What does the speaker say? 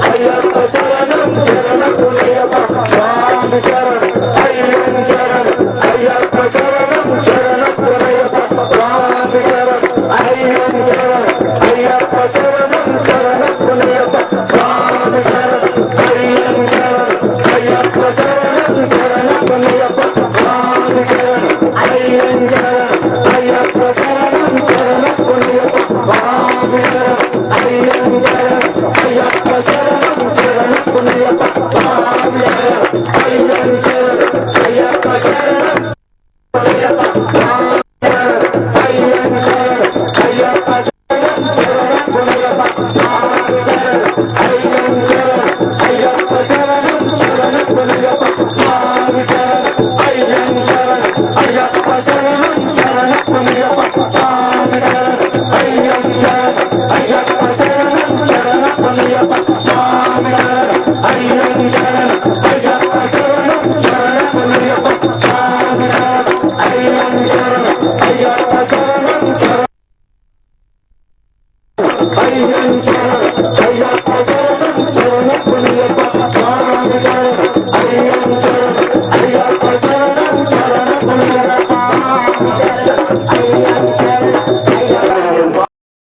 అయ్యప్ప శరణం శరణమయ్యప్ప స్వామి శరణం అయ్యప్ప శరణం అయ్యప్ప శరణం శరణమయ్యప్ప స్వామి శరణం అయ్యప్ప శరణం అయ్యప్ప శరణం శరణమయ్యప్ప స్వామి శరణం అయ్యప్ప శరణం అయ్యప్ప శరణం శరణమయ్యప్ప స్వామి శరణం అయ్యప్ప శరణం అయ్యప్ప శరణం శరణమయ్యప్ప స్వామి శరణం అయ్యప్ప శరణం అయ్యప్ప శరణం శరణమయ్యప్ప స్వామి శరణం అయ్యప్ప శరణం అయ్యప్ప శరణం అయ్యప్ప స్వామి శరణం అయ్యప్ప శరణం అయ్యప్ప శరణం శరణమయ్యప్ప స్వామి శరణం అయ్యప్ప శరణం అయ్యప్ప శరణం శరణమయ్యప్ప స్వామి శరణం అయ్యప్ప శరణం అయ్యప్ప శరణం శరణమయ్యప్ప స్వామి శరణం అయ్యప్ప శరణం అయ్యప్ప శరణం శరణమయ్యప్ప స్వామి శరణం అయ్యప్ప శరణం అయ్యప్ప శరణం శరణమయ్యప్ప స్వామి శరణం అయ్యప్ప శరణం అయ్యప్ప శరణం అయ్యప్ప శరణం